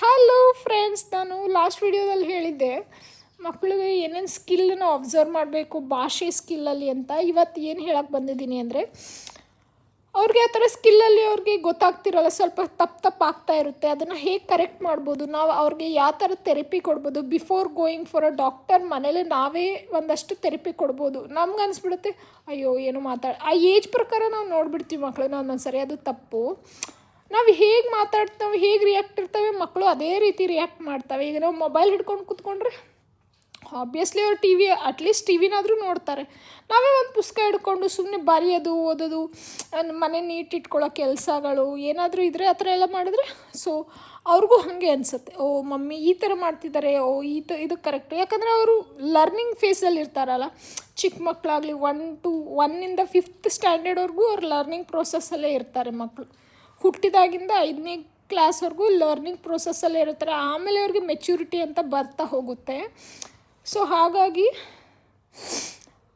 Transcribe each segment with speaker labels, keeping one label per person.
Speaker 1: Hello friends, ನಾನು last ವಿಡಿಯೋದಲ್ಲಿ ಹೇಳಿದ್ದೆ ಮಕ್ಕಳಿಗೆ ಏನೇನು ಸ್ಕಿಲ್ಲನ್ನು ಅಬ್ಸರ್ವ್ ಮಾಡಬೇಕು ಭಾಷೆ ಸ್ಕಿಲ್ಲಲ್ಲಿ ಅಂತ. ಇವತ್ತು ಏನು ಹೇಳಕ್ಕೆ ಬಂದಿದ್ದೀನಿ ಅಂದರೆ, ಅವ್ರಿಗೆ ಆ ಥರ ಸ್ಕಿಲ್ಲಲ್ಲಿ ಅವ್ರಿಗೆ ಗೊತ್ತಾಗ್ತಿರಲ್ಲ, ಸ್ವಲ್ಪ ತಪ್ಪು ಆಗ್ತಾ ಇರುತ್ತೆ. ಅದನ್ನು ಹೇಗೆ ಕರೆಕ್ಟ್ ಮಾಡ್ಬೋದು, ನಾವು ಅವ್ರಿಗೆ ಯಾವ ಥರ ಥೆರಪಿ ಕೊಡ್ಬೋದು. Before going for a doctor ಮನೇಲಿ ನಾವೇ ಒಂದಷ್ಟು ಥೆರಪಿ ಕೊಡ್ಬೋದು. ನಮ್ಗೆ ಅನಿಸ್ಬಿಡುತ್ತೆ, ಅಯ್ಯೋ ಏನು ಆ ಏಜ್ ಪ್ರಕಾರ ನಾವು ನೋಡಿಬಿಡ್ತೀವಿ ಮಕ್ಕಳನ್ನ ಒಂದೊಂದು ಸರಿ. ಅದು ತಪ್ಪು. ನಾವು ಹೇಗೆ ಮಾತಾಡ್ತೇವೆ, ಹೇಗೆ ರಿಯಾಕ್ಟ್ ಇರ್ತವೆ, ಮಕ್ಕಳು ಅದೇ ರೀತಿ ರಿಯಾಕ್ಟ್ ಮಾಡ್ತವೆ. ಈಗ ನಾವು ಮೊಬೈಲ್ ಹಿಡ್ಕೊಂಡು ಕೂತ್ಕೊಂಡ್ರೆ ಆಬ್ವಿಯಸ್ಲಿ ಅವ್ರು ಅಟ್ಲೀಸ್ಟ್ ಟಿ ವಿನಾದರೂ ನೋಡ್ತಾರೆ. ನಾವೇ ಒಂದು ಪುಸ್ತಕ ಹಿಡ್ಕೊಂಡು ಸುಮ್ಮನೆ ಬರೆಯೋದು, ಓದೋದು, ಮನೆ ನೀಟ್ ಇಟ್ಕೊಳ್ಳೋ ಕೆಲಸಗಳು ಏನಾದರೂ ಇದ್ದರೆ ಆ ಥರ ಎಲ್ಲ ಮಾಡಿದ್ರೆ ಅವ್ರಿಗೂ ಹಾಗೆ ಅನಿಸುತ್ತೆ, ಓ ಮಮ್ಮಿ ಈ ಥರ ಮಾಡ್ತಿದ್ದಾರೆ, ಓ ಇದು ಕರೆಕ್ಟು. ಯಾಕಂದರೆ ಅವರು ಲರ್ನಿಂಗ್ ಫೇಸಲ್ಲಿ ಇರ್ತಾರಲ್ಲ. ಚಿಕ್ಕ ಮಕ್ಕಳಾಗಲಿ 1 to 5th ಸ್ಟ್ಯಾಂಡರ್ಡ್ವರೆಗೂ ಅವ್ರು ಲರ್ನಿಂಗ್ ಪ್ರೋಸೆಸ್ಸಲ್ಲೇ ಇರ್ತಾರೆ. ಮಕ್ಕಳು ಹುಟ್ಟಿದಾಗಿಂದ 5ನೇ ಕ್ಲಾಸ್ವರೆಗೂ ಲರ್ನಿಂಗ್ ಪ್ರೋಸೆಸ್ಸಲ್ಲೇ ಇರ್ತಾರೆ. ಆಮೇಲೆ ಅವ್ರಿಗೆ ಮೆಚ್ಯೂರಿಟಿ ಅಂತ ಬರ್ತಾ ಹೋಗುತ್ತೆ. ಹಾಗಾಗಿ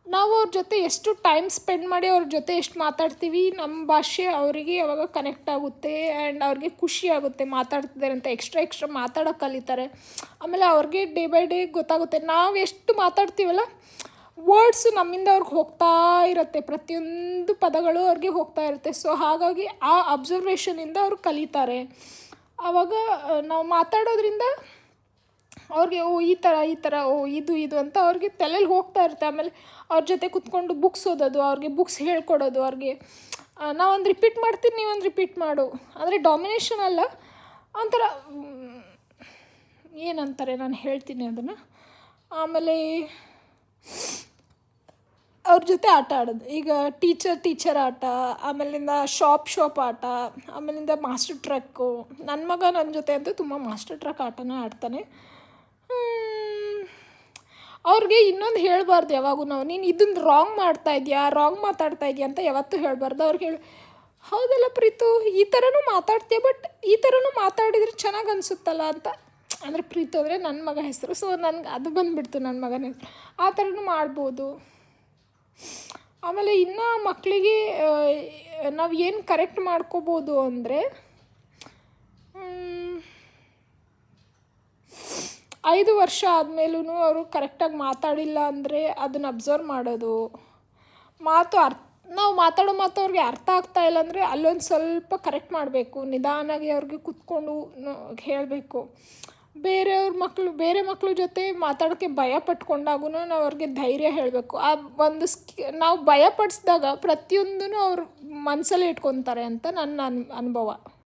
Speaker 1: ನಾವು ಅವ್ರ ಜೊತೆ ಎಷ್ಟು ಟೈಮ್ ಸ್ಪೆಂಡ್ ಮಾಡಿ ಅವ್ರ ಜೊತೆ ಎಷ್ಟು ಮಾತಾಡ್ತೀವಿ, ನಮ್ಮ ಭಾಷೆ ಅವರಿಗೆ ಯಾವಾಗ ಕನೆಕ್ಟ್ ಆಗುತ್ತೆ ಆ್ಯಂಡ್ ಅವ್ರಿಗೆ ಖುಷಿ ಆಗುತ್ತೆ ಮಾತಾಡ್ತಿದ್ದಾರೆ ಅಂತ. ಎಕ್ಸ್ಟ್ರಾ ಮಾತಾಡೋಕೆ ಕಲಿತಾರೆ. ಆಮೇಲೆ ಅವ್ರಿಗೆ ಡೇ ಬೈ ಡೇ ಗೊತ್ತಾಗುತ್ತೆ, ನಾವು ಎಷ್ಟು ಮಾತಾಡ್ತೀವಲ್ಲ ವರ್ಡ್ಸು ನಮ್ಮಿಂದ ಅವ್ರಿಗೆ ಹೋಗ್ತಾ ಇರುತ್ತೆ, ಪ್ರತಿಯೊಂದು ಪದಗಳು ಅವ್ರಿಗೆ ಹೋಗ್ತಾ ಇರುತ್ತೆ. ಹಾಗಾಗಿ ಆ ಅಬ್ಸರ್ವೇಷನಿಂದ ಅವ್ರು ಕಲಿತಾರೆ. ಆವಾಗ ನಾವು ಮಾತಾಡೋದ್ರಿಂದ ಅವ್ರಿಗೆ ಓ ಈ ಥರ ಓ ಇದು ಅಂತ ಅವ್ರಿಗೆ ತಲೆಯಲ್ಲಿ ಹೋಗ್ತಾ ಇರುತ್ತೆ. ಆಮೇಲೆ ಅವ್ರ ಜೊತೆ ಕೂತ್ಕೊಂಡು ಬುಕ್ಸ್ ಓದೋದು, ಅವ್ರಿಗೆ ಬುಕ್ಸ್ ಹೇಳ್ಕೊಡೋದು. ಅವ್ರಿಗೆ ನಾವೊಂದು ರಿಪೀಟ್ ಮಾಡ್ತೀನಿ, ನೀವೊಂದು ರಿಪೀಟ್ ಮಾಡು ಅಂದರೆ ಡಾಮಿನೇಷನ್ ಅಲ್ಲ, ಒಂಥರ ಏನಂತಾರೆ ನಾನು ಹೇಳ್ತೀನಿ ಅದನ್ನು. ಆಮೇಲೆ ಅವ್ರ ಜೊತೆ ಆಟ ಆಡೋದು. ಈಗ ಟೀಚರ್ ಆಟ, ಆಮೇಲಿಂದ ಶಾಪ್ ಆಟ, ಆಮೇಲಿಂದ ಮಾಸ್ಟರ್ ಟ್ರಕ್ಕು. ನನ್ನ ಮಗ ನನ್ನ ಜೊತೆ ಅಂತೂ ತುಂಬ ಮಾಸ್ಟರ್ ಟ್ರಕ್ ಆಟನೇ ಆಡ್ತಾನೆ. ಅವ್ರಿಗೆ ಇನ್ನೊಂದು ಹೇಳಬಾರ್ದು ಯಾವಾಗೂ ನಾವು, ನೀನು ಇದನ್ನು ರಾಂಗ್ ಮಾತಾಡ್ತಾ ಇದೆಯಾ ಅಂತ ಯಾವತ್ತೂ ಹೇಳಬಾರ್ದು. ಅವ್ರಿಗೆ ಹೌದಲ್ಲ ಪ್ರೀತು, ಈ ಥರನೂ ಮಾತಾಡ್ತೀಯ, ಬಟ್ ಈ ಥರನೂ ಮಾತಾಡಿದರೆ ಚೆನ್ನಾಗಿ ಅನಿಸುತ್ತಲ್ಲ ಅಂತ. ಅಂದರೆ ಪ್ರೀತು ಅಂದರೆ ನನ್ನ ಮಗ ಹೆಸರು, ನನಗೆ ಅದು ಬಂದುಬಿಡ್ತು, ನನ್ನ ಮಗನ ಹೆಸರು. ಆ ಥರನೂ ಮಾಡ್ಬೋದು. ಆಮೇಲೆ ಇನ್ನು ಮಕ್ಕಳಿಗೆ ನಾವು ಏನು ಕರೆಕ್ಟ್ ಮಾಡ್ಕೋಬೋದು ಅಂದರೆ, 5 ವರ್ಷ ಆದಮೇಲೂ ಅವರು ಕರೆಕ್ಟಾಗಿ ಮಾತಾಡಿಲ್ಲ ಅಂದರೆ ಅದನ್ನು ಅಬ್ಸರ್ವ್ ಮಾಡೋದು. ನಾವು ಮಾತಾಡೋ ಮಾತು ಅವ್ರಿಗೆ ಅರ್ಥ ಆಗ್ತಾ ಇಲ್ಲ ಅಂದರೆ ಅಲ್ಲೊಂದು ಸ್ವಲ್ಪ ಕರೆಕ್ಟ್ ಮಾಡಬೇಕು. ನಿಧಾನಾಗಿ ಅವ್ರಿಗೆ ಕೂತ್ಕೊಂಡು ಹೇಳಬೇಕು. ಬೇರೆ ಮಕ್ಕಳ ಜೊತೆ ಮಾತಾಡೋಕ್ಕೆ ಭಯ ಪಟ್ಕೊಂಡಾಗೂ ನಾವು ಅವ್ರಿಗೆ ಧೈರ್ಯ ಹೇಳಬೇಕು. ಆ ಒಂದು ನಾವು ಭಯ ಪಡಿಸಿದಾಗ ಪ್ರತಿಯೊಂದೂ ಅವರು ಮನಸ್ಸಲ್ಲೇ ಇಟ್ಕೊತಾರೆ ಅಂತ ನನ್ನ ಅನುಭವ.